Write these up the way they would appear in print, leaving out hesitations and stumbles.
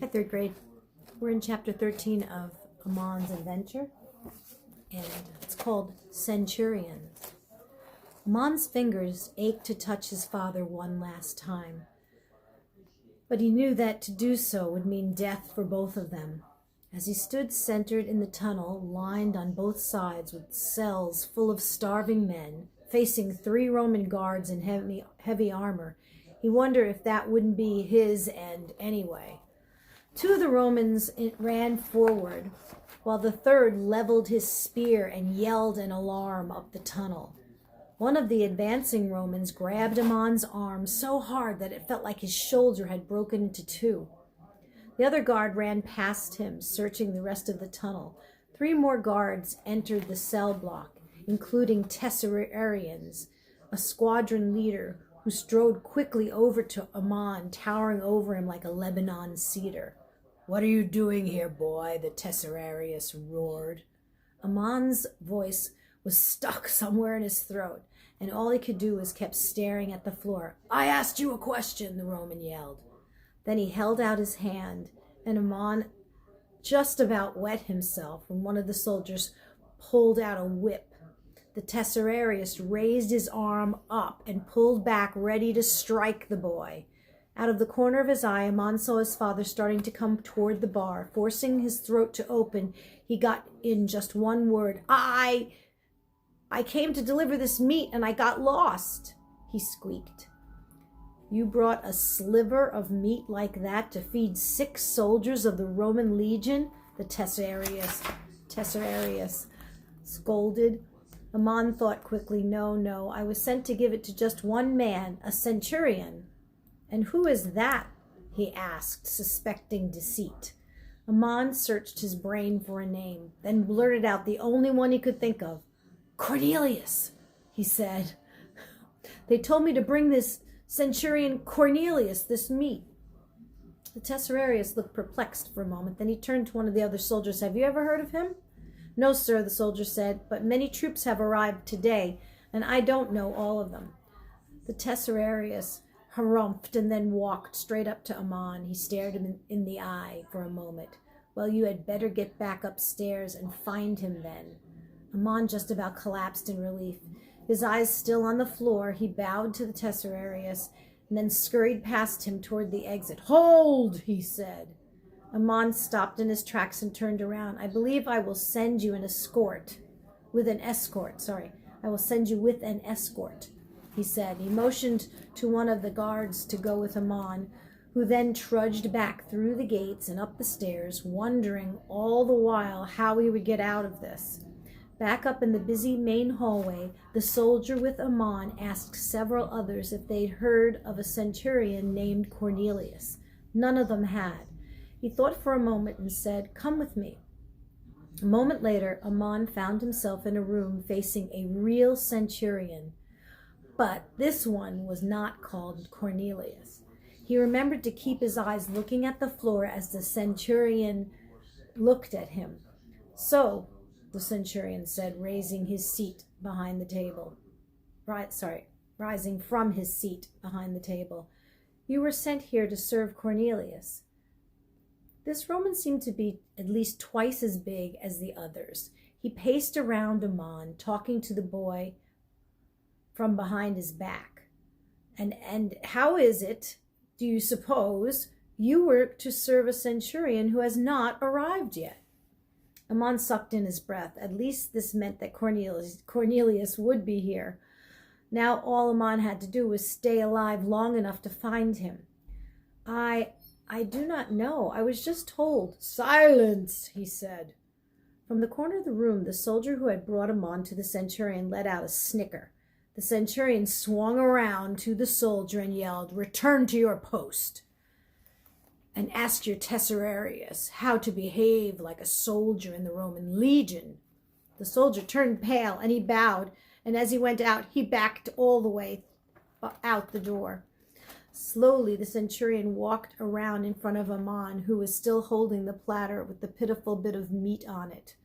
Hi, third grade. We're in chapter 13 of Amon's adventure, and it's called Centurions. Amon's fingers ached to touch his father one last time, but he knew that to do so would mean death for both of them. As he stood centered in the tunnel, lined on both sides with cells full of starving men, facing 3 Roman guards in heavy armor, he wondered if that wouldn't be his end anyway. 2 of the Romans ran forward, while the third leveled his spear and yelled an alarm up the tunnel. One of the advancing Romans grabbed Amon's arm so hard that it felt like his shoulder had broken into 2. The other guard ran past him, searching the rest of the tunnel. 3 more guards entered the cell block, including Tesserarians, a squadron leader who strode quickly over to Amon, towering over him like a Lebanon cedar. "What are you doing here, boy?" the Tesserarius roared. Amon's voice was stuck somewhere in his throat, and all he could do was kept staring at the floor. "I asked you a question," the Roman yelled. Then he held out his hand, and Amon just about wet himself when one of the soldiers pulled out a whip. The Tesserarius raised his arm up and pulled back, ready to strike the boy. Out of the corner of his eye, Amon saw his father starting to come toward the bar. Forcing his throat to open, he got in just one word. I came to deliver this meat and I got lost," he squeaked. "You brought a sliver of meat like that to feed 6 soldiers of the Roman legion?" the Tesserarius scolded. Amon thought quickly. No, I was sent to give it to just one man, a centurion." "And who is that?" he asked, suspecting deceit. Amon searched his brain for a name, then blurted out the only one he could think of. "Cornelius," he said. "They told me to bring this centurion Cornelius this meat." The Tesserarius looked perplexed for a moment. Then he turned to one of the other soldiers. "Have you ever heard of him?" "No, sir," the soldier said, "but many troops have arrived today, and I don't know all of them." The Tesserarius harumphed and then walked straight up to Amon. He stared him in the eye for a moment. "Well, you had better get back upstairs and find him then." Amon just about collapsed in relief. His eyes still on the floor, he bowed to the Tesserarius and then scurried past him toward the exit. "Hold!" he said. Amon stopped in his tracks and turned around. "I believe I will send you I will send you with an escort," he said. He motioned to one of the guards to go with Amon, who then trudged back through the gates and up the stairs, wondering all the while how he would get out of this. Back up in the busy main hallway, the soldier with Amon asked several others if they'd heard of a centurion named Cornelius. None of them had. He thought for a moment and said, "Come with me." A moment later, Amon found himself in a room facing a real centurion. But this one was not called Cornelius. He remembered to keep his eyes looking at the floor as the centurion looked at him. "So," the centurion said, rising from his seat behind the table, "you were sent here to serve Cornelius." This Roman seemed to be at least twice as big as the others. He paced around Amon, talking to the boy from behind his back. And how is it, do you suppose, you were to serve a centurion who has not arrived yet?" Amon sucked in his breath. At least this meant that Cornelius would be here. Now all Amon had to do was stay alive long enough to find him. I do not know. I was just told." "Silence," he said. From the corner of the room, the soldier who had brought Amon to the centurion let out a snicker. The centurion swung around to the soldier and yelled, "Return to your post and ask your Tesserarius how to behave like a soldier in the Roman legion." The soldier turned pale and he bowed, and as he went out, he backed all the way out the door. Slowly, the centurion walked around in front of Amon, who was still holding the platter with the pitiful bit of meat on it.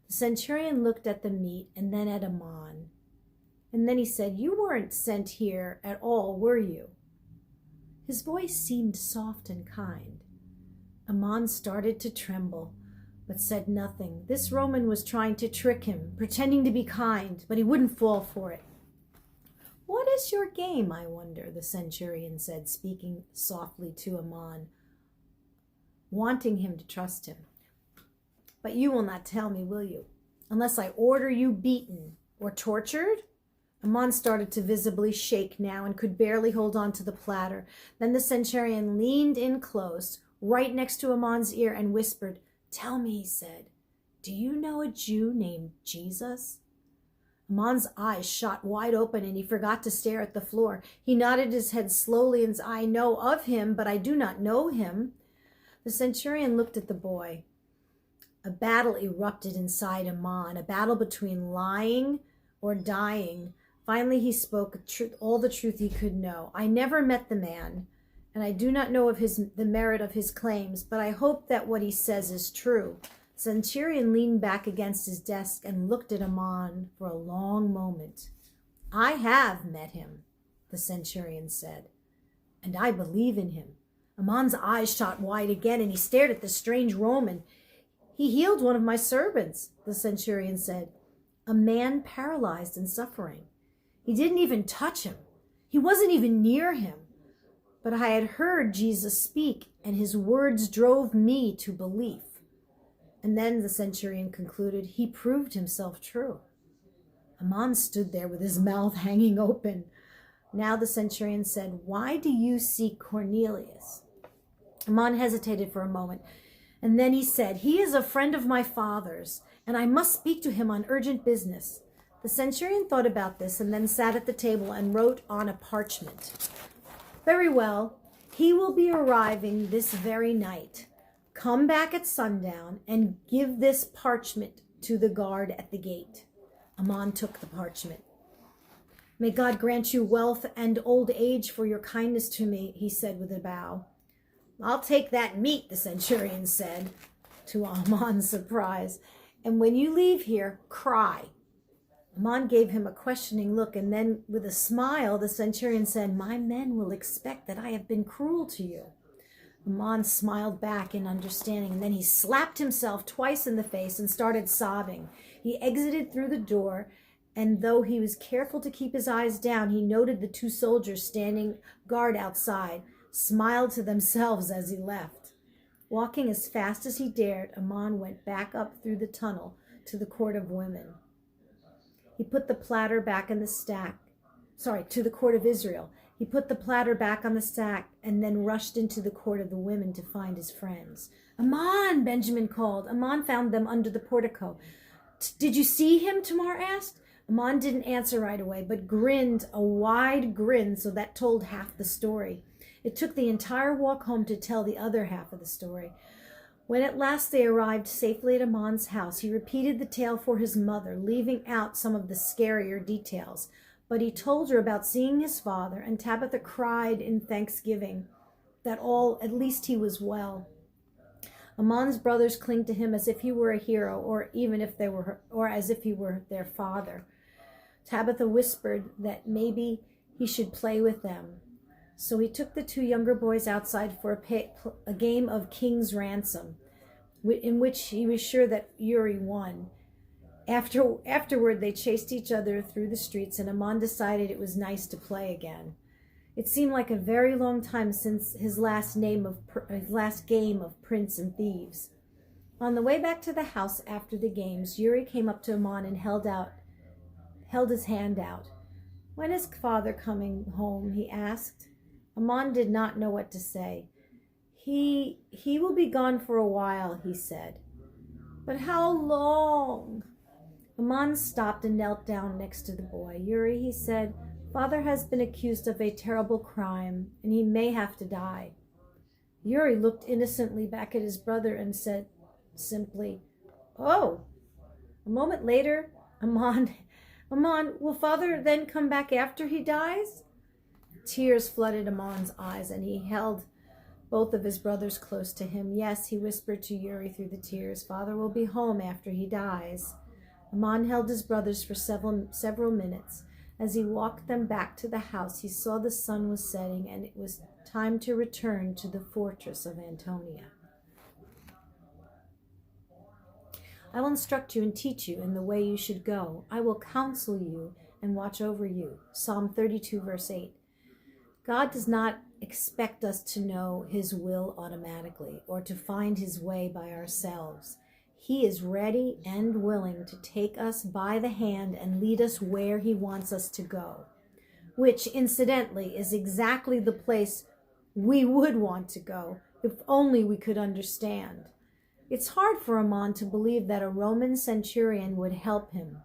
The centurion looked at the meat and then at Amon. And then he said, "You weren't sent here at all, were you?" His voice seemed soft and kind. Amon started to tremble, but said nothing. This Roman was trying to trick him, pretending to be kind, but he wouldn't fall for it. "What is your game, I wonder?" the centurion said, speaking softly to Amon, wanting him to trust him. "But you will not tell me, will you? Unless I order you beaten or tortured?" Amon started to visibly shake now and could barely hold on to the platter. Then the centurion leaned in close, right next to Amon's ear, and whispered, "Tell me," he said, "do you know a Jew named Jesus?" Amon's eyes shot wide open and he forgot to stare at the floor. He nodded his head slowly and said, "I know of him, but I do not know him." The centurion looked at the boy. A battle erupted inside Amon, a battle between lying or dying. Finally, he spoke all the truth he could know. "I never met the man, and I do not know of the merit of his claims, but I hope that what he says is true." The centurion leaned back against his desk and looked at Amon for a long moment. "I have met him," the centurion said, "and I believe in him." Amon's eyes shot wide again, and he stared at the strange Roman. "He healed one of my servants," the centurion said, "a man paralyzed and suffering. He didn't even touch him. He wasn't even near him. But I had heard Jesus speak, and his words drove me to belief." And then the centurion concluded, "He proved himself true." Amon stood there with his mouth hanging open. Now the centurion said, "Why do you seek Cornelius?" Amon hesitated for a moment, and then he said, "He is a friend of my father's, and I must speak to him on urgent business." The centurion thought about this and then sat at the table and wrote on a parchment. "Very well, he will be arriving this very night. Come back at sundown and give this parchment to the guard at the gate." Amon took the parchment. "May God grant you wealth and old age for your kindness to me," he said with a bow. "I'll take that meat," the centurion said, to Amon's surprise. "And when you leave here, cry." Amon gave him a questioning look, and then with a smile, the centurion said, "My men will expect that I have been cruel to you." Amon smiled back in understanding, and then he slapped himself twice in the face and started sobbing. He exited through the door, and though he was careful to keep his eyes down, he noted the two soldiers standing guard outside, smiled to themselves as he left. Walking as fast as he dared, Amon went back up through the tunnel to the court of women. He put the platter back in the stack. To the court of Israel. He put the platter back on the stack and then rushed into the court of the women to find his friends. "Amon!" Benjamin called. Amon found them under the portico. "Did you see him?" Tamar asked. Amon didn't answer right away, but grinned a wide grin, so that told half the story. It took the entire walk home to tell the other half of the story. When at last they arrived safely at Amon's house, he repeated the tale for his mother, leaving out some of the scarier details. But he told her about seeing his father, and Tabitha cried in thanksgiving that at least he was well. Amon's brothers clung to him as if he were a hero, or as if he were their father. Tabitha whispered that maybe he should play with them. So he took the two younger boys outside for a game of King's Ransom, in which he was sure that Uri won. Afterward, they chased each other through the streets, and Amon decided it was nice to play again. It seemed like a very long time since his last game of Prince and Thieves. On the way back to the house after the games, Uri came up to Amon and held his hand out. "When is father coming home?" he asked. Amon did not know what to say. He will be gone for a while," he said. "But how long?" Amon stopped and knelt down next to the boy. "Uri," he said, "father has been accused of a terrible crime, and he may have to die." Uri looked innocently back at his brother and said simply, "Oh." A moment later, Amon, "Will father then come back after he dies?" Tears flooded Amon's eyes, and he held both of his brothers close to him. "Yes," he whispered to Uri through the tears, "father will be home after he dies." Amon held his brothers for several minutes. As he walked them back to the house, he saw the sun was setting, and it was time to return to the fortress of Antonia. I will instruct you and teach you in the way you should go. I will counsel you and watch over you. Psalm 32, verse 8. God does not expect us to know his will automatically or to find his way by ourselves. He is ready and willing to take us by the hand and lead us where he wants us to go, which incidentally is exactly the place we would want to go if only we could understand. It's hard for Amon to believe that a Roman centurion would help him.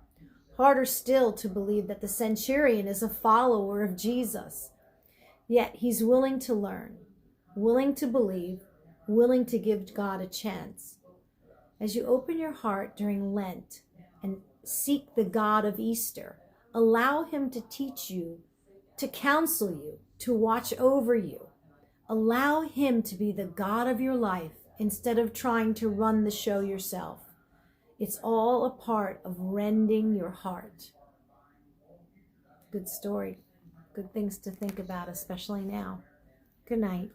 Harder still to believe that the centurion is a follower of Jesus. Yet he's willing to learn, willing to believe, willing to give God a chance. As you open your heart during Lent and seek the God of Easter, allow him to teach you, to counsel you, to watch over you. Allow him to be the God of your life instead of trying to run the show yourself. It's all a part of rending your heart. Good story. Good things to think about, especially now. Good night.